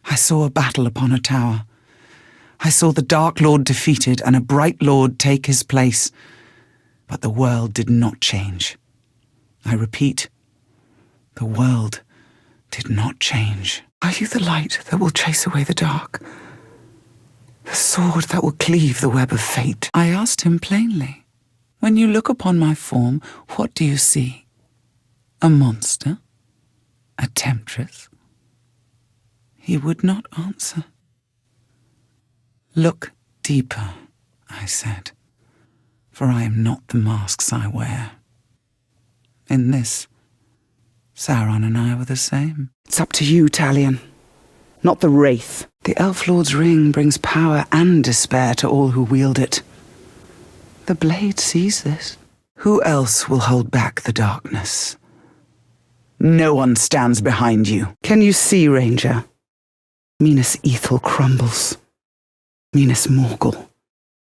I saw a battle upon a tower. I saw the Dark Lord defeated and a Bright Lord take his place. But the world did not change. I repeat, the world did not change. Are you the light that will chase away the dark? The sword that will cleave the web of fate? I asked him plainly. When you look upon my form, what do you see? A monster? A temptress? He would not answer. Look deeper, I said, for I am not the masks I wear. In this, Sauron and I were the same. It's up to you, Talion, not the Wraith. The Elf Lord's ring brings power and despair to all who wield it. The blade sees this. Who else will hold back the darkness? No one stands behind you. Can you see, Ranger? Minas Ithil crumbles. Minas Morgul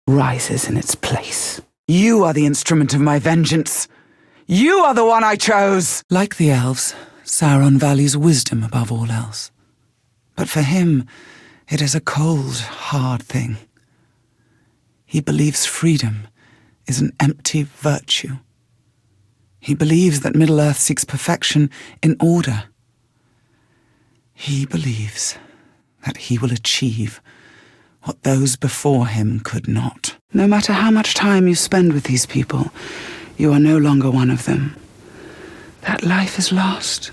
rises in its place. You are the instrument of my vengeance. You are the one I chose! Like the elves, Sauron values wisdom above all else. But for him, it is a cold, hard thing. He believes freedom is an empty virtue. He believes that Middle-earth seeks perfection in order. He believes that he will achieve what those before him could not. No matter how much time you spend with these people, you are no longer one of them. That life is lost.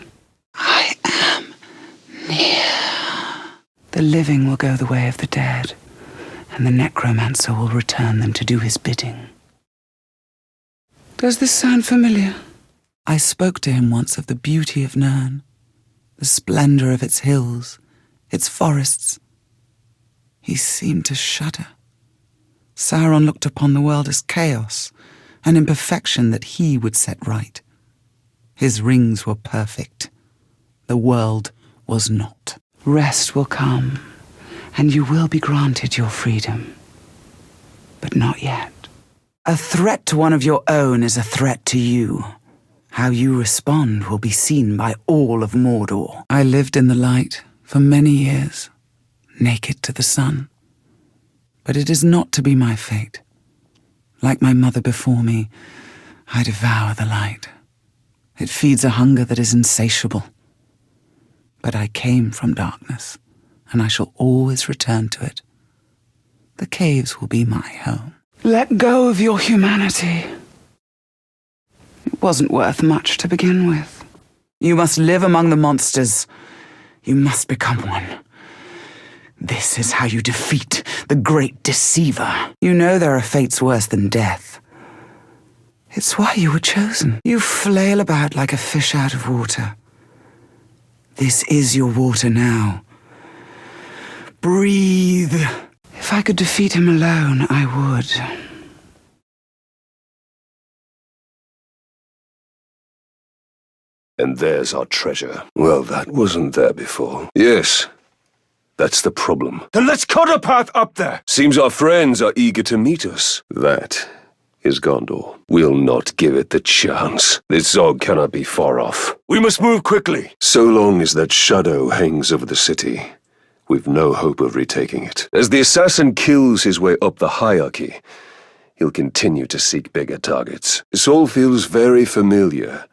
I am near. The living will go the way of the dead, and the necromancer will return them to do his bidding. Does this sound familiar? I spoke to him once of the beauty of Nirn, the splendor of its hills, its forests. He seemed to shudder. Sauron looked upon the world as chaos, an imperfection that he would set right. His rings were perfect. The world was not. Rest will come, and you will be granted your freedom. But not yet. A threat to one of your own is a threat to you. How you respond will be seen by all of Mordor. I lived in the light for many years, naked to the sun. But it is not to be my fate. Like my mother before me, I devour the light. It feeds a hunger that is insatiable. But I came from darkness, and I shall always return to it. The caves will be my home. Let go of your humanity. It wasn't worth much to begin with. You must live among the monsters. You must become one. This is how you defeat the great deceiver. You know there are fates worse than death. It's why you were chosen. You flail about like a fish out of water. This is your water now. Breathe. If I could defeat him alone, I would. And there's our treasure. Well, that wasn't there before. Yes, that's the problem. Then let's cut a path up there! Seems our friends are eager to meet us. That is Gondor. We'll not give it the chance. This Zog cannot be far off. We must move quickly. So long as that shadow hangs over the city, we've no hope of retaking it. As the assassin kills his way up the hierarchy, he'll continue to seek bigger targets. This all feels very familiar.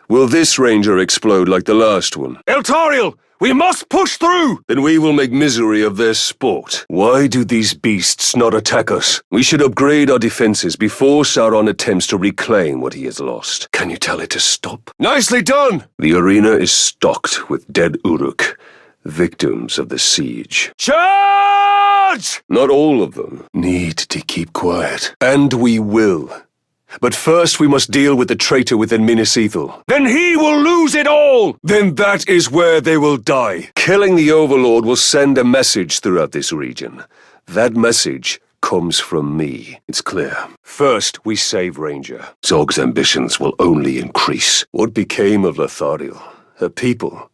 Will this ranger explode like the last one? Eltariel! We must push through! Then we will make misery of their sport. Why do these beasts not attack us? We should upgrade our defenses before Sauron attempts to reclaim what he has lost. Can you tell it to stop? Nicely done! The arena is stocked with dead Uruk, victims of the siege. Charge! Not all of them need to keep quiet. And we will. But first we must deal with the traitor within Minas Ithil. Then he will lose it all! Then that is where they will die. Killing the Overlord will send a message throughout this region. That message comes from me. It's clear. First, we save Ranger. Zog's ambitions will only increase. What became of Eltariel? Her people?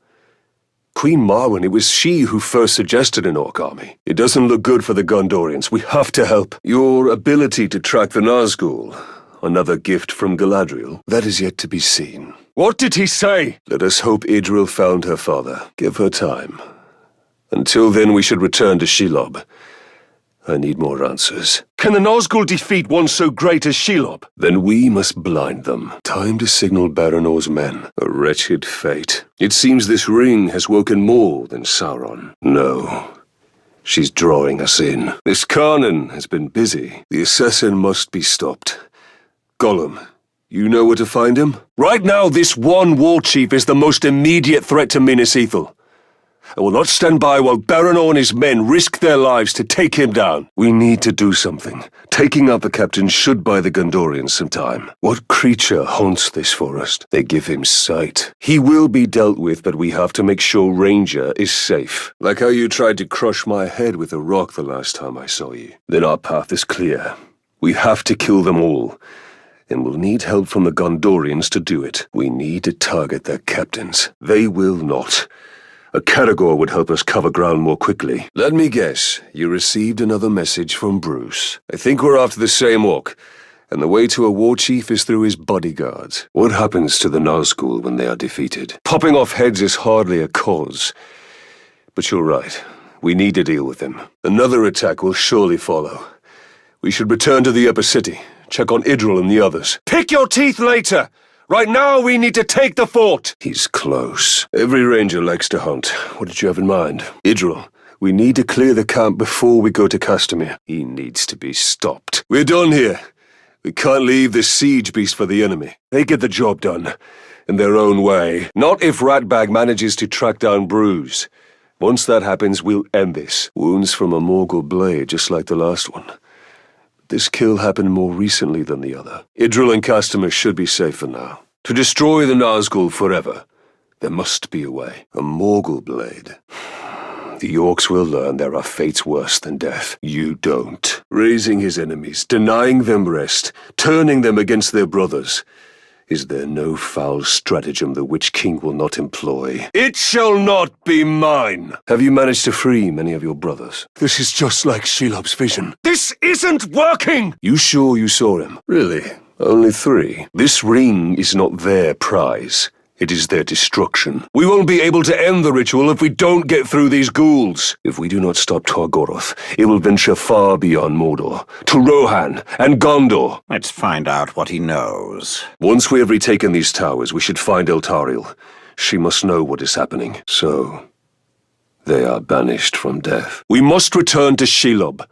Queen Marwen, it was she who first suggested an orc army. It doesn't look good for the Gondorians. We have to help. Your ability to track the Nazgul, another gift from Galadriel, that is yet to be seen. What did he say? Let us hope Idril found her father. Give her time. Until then, we should return to Shelob. I need more answers. Can the Nazgul defeat one so great as Shelob? Then we must blind them. Time to signal Baranor's men. A wretched fate. It seems this ring has woken more than Sauron. No. She's drawing us in. This Carnan has been busy. The assassin must be stopped. Gollum, you know where to find him? Right now, this one war chief is the most immediate threat to Minas Ithil. I will not stand by while Baranor and his men risk their lives to take him down. We need to do something. Taking out the captain should buy the Gondorians some time. What creature haunts this forest? They give him sight. He will be dealt with, but we have to make sure Ranger is safe. Like how you tried to crush my head with a rock the last time I saw you. Then our path is clear. We have to kill them all. And we'll need help from the Gondorians to do it. We need to target their captains. They will not. A Caragor would help us cover ground more quickly. Let me guess, you received another message from Bruce. I think we're after the same orc, and the way to a war chief is through his bodyguards. What happens to the Nazgul when they are defeated? Popping off heads is hardly a cause. But you're right, we need to deal with them. Another attack will surely follow. We should return to the upper city, check on Idril and the others. Pick your teeth later! Right now, we need to take the fort! He's close. Every ranger likes to hunt. What did you have in mind? Idril, we need to clear the camp before we go to Castamir. He needs to be stopped. We're done here. We can't leave this siege beast for the enemy. They get the job done. In their own way. Not if Ratbag manages to track down Bruce. Once that happens, we'll end this. Wounds from a Morgul blade, just like the last one. This kill happened more recently than the other. Idril and Castamir should be safe for now. To destroy the Nazgul forever, there must be a way. A Morgul blade. The orcs will learn there are fates worse than death. You don't. Raising his enemies, denying them rest, turning them against their brothers. Is there no foul stratagem the Witch King will not employ? It shall not be mine! Have you managed to free many of your brothers? This is just like Shelob's vision. This isn't working! You sure you saw him? Really? Only 3? This ring is not their prize. It is their destruction. We won't be able to end the ritual if we don't get through these ghouls. If we do not stop Torgoroth, it will venture far beyond Mordor, to Rohan and Gondor. Let's find out what he knows. Once we have retaken these towers, we should find Eltariel. She must know what is happening. So, they are banished from death. We must return to Shelob.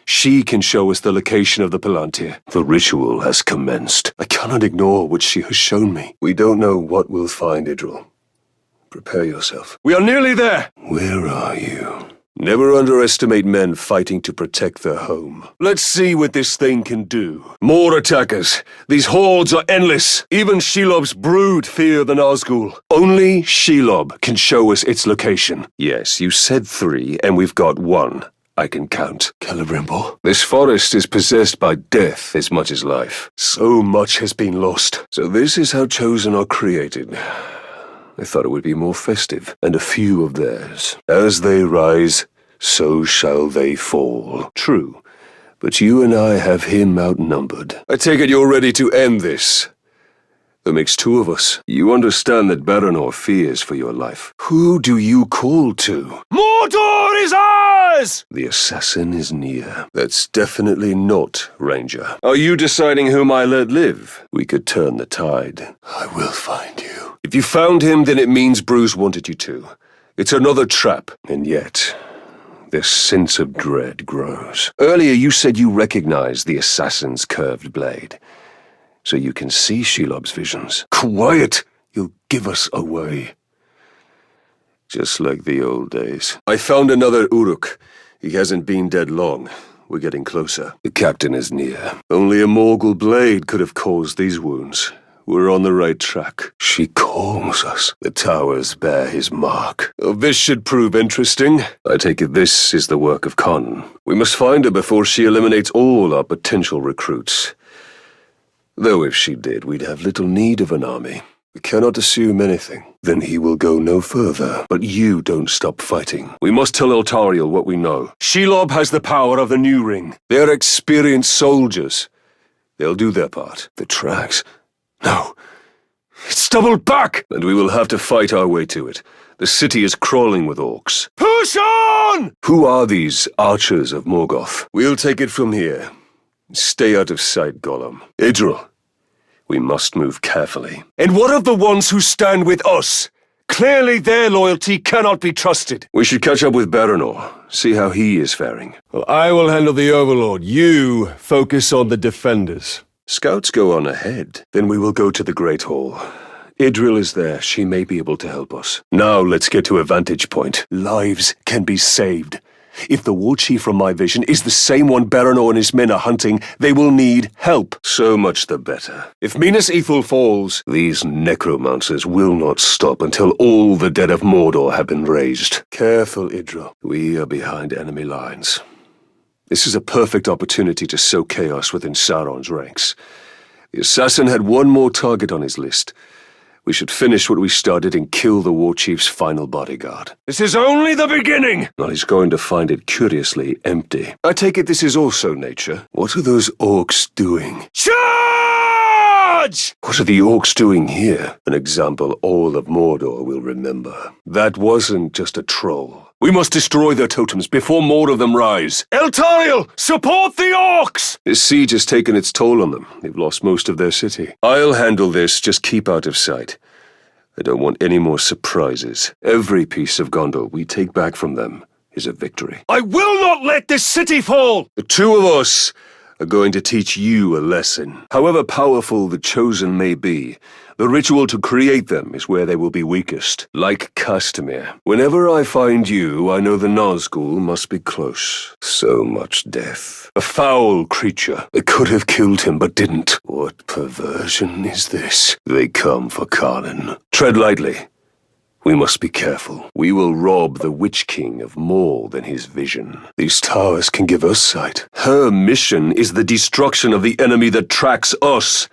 She can show us the location of the Palantir. The ritual has commenced. I cannot ignore what she has shown me. We don't know what we'll find, Idril. Prepare yourself. We are nearly there! Where are you? Never underestimate men fighting to protect their home. Let's see what this thing can do. More attackers. These hordes are endless. Even Shelob's brood fear the Nazgul. Only Shelob can show us its location. Yes, you said 3, and we've got 1. I can count. Celebrimbor. This forest is possessed by death as much as life. So much has been lost. So this is how Chosen are created. I thought it would be more festive, and a few of theirs. As they rise, so shall they fall. True, but you and I have him outnumbered. I take it you're ready to end this. That makes 2 of us. You understand that Baranor fears for your life. Who do you call to? Mordor is ours! The assassin is near. That's definitely not Ranger. Are you deciding whom I let live? We could turn the tide. I will find you. If you found him, then it means Bruce wanted you to. It's another trap. And yet, this sense of dread grows. Earlier you said you recognized the assassin's curved blade. So you can see Shelob's visions. Quiet! You'll give us away. Just like the old days. I found another Uruk. He hasn't been dead long. We're getting closer. The captain is near. Only a Morgul blade could have caused these wounds. We're on the right track. She calls us. The towers bear his mark. Oh, this should prove interesting. I take it this is the work of Carnan. We must find her before she eliminates all our potential recruits. Though if she did, we'd have little need of an army. We cannot assume anything. Then he will go no further. But you don't stop fighting. We must tell Eltariel what we know. Shelob has the power of the new ring. They're experienced soldiers. They'll do their part. The tracks. No. It's doubled back! And we will have to fight our way to it. The city is crawling with orcs. Push on! Who are these archers of Morgoth? We'll take it from here. Stay out of sight, Gollum. Idril, we must move carefully. And what of the ones who stand with us? Clearly their loyalty cannot be trusted. We should catch up with Baranor, see how he is faring. Well, I will handle the Overlord. You focus on the defenders. Scouts go on ahead. Then we will go to the Great Hall. Idril is there. She may be able to help us. Now let's get to a vantage point. Lives can be saved. If the war chief from my vision is the same one Baranor and his men are hunting, they will need help. So much the better. If Minas Ithil falls, these necromancers will not stop until all the dead of Mordor have been raised. Careful, Idril. We are behind enemy lines. This is a perfect opportunity to sow chaos within Sauron's ranks. The assassin had one more target on his list. We should finish what we started and kill the war chief's final bodyguard. This is only the beginning! Well, he's going to find it curiously empty. I take it this is also nature. What are those orcs doing? Charge! What are the orcs doing here? An example all of Mordor will remember. That wasn't just a troll. We must destroy their totems before more of them rise. Eltariel, support the orcs! This siege has taken its toll on them. They've lost most of their city. I'll handle this, just keep out of sight. I don't want any more surprises. Every piece of Gondor we take back from them is a victory. I will not let this city fall! The two of us are going to teach you a lesson. However powerful the Chosen may be, the ritual to create them is where they will be weakest, like Castamir. Whenever I find you, I know the Nazgul must be close. So much death. A foul creature. They could have killed him, but didn't. What perversion is this? They come for Carnan. Tread lightly. We must be careful. We will rob the Witch King of more than his vision. These towers can give us sight. Her mission is the destruction of the enemy that tracks us.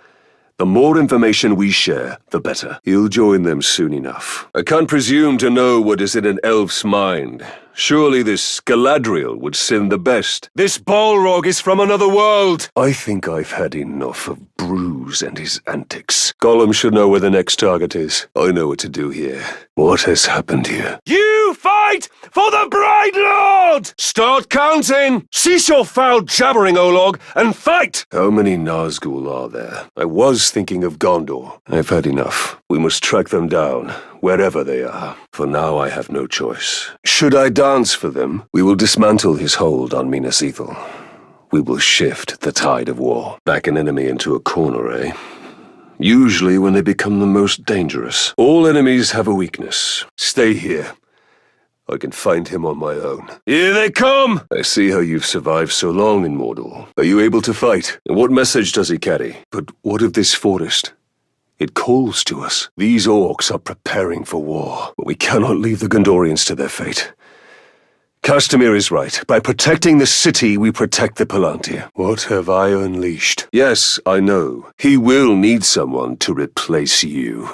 The more information we share, the better. You'll join them soon enough. I can't presume to know what is in an elf's mind. Surely this Galadriel would sin the best. This Balrog is from another world. I think I've had enough of Bruce and his antics. Gollum should know where the next target is. I know what to do here. What has happened here? You fight for the Bride Lord! Start counting! Cease your foul jabbering, Olog, and fight! How many Nazgul are there? I was thinking of Gondor. I've had enough. We must track them down, wherever they are. For now I have no choice. Should I dance for them, we will dismantle his hold on Minas Ithil. We will shift the tide of war. Back an enemy into a corner, eh? Usually when they become the most dangerous. All enemies have a weakness. Stay here. I can find him on my own. Here they come! I see how you've survived so long in Mordor. Are you able to fight? And what message does he carry? But what of this forest? It calls to us. These orcs are preparing for war, but we cannot leave the Gondorians to their fate. Castamir is right. By protecting the city, we protect the Palantir. What have I unleashed? Yes, I know. He will need someone to replace you.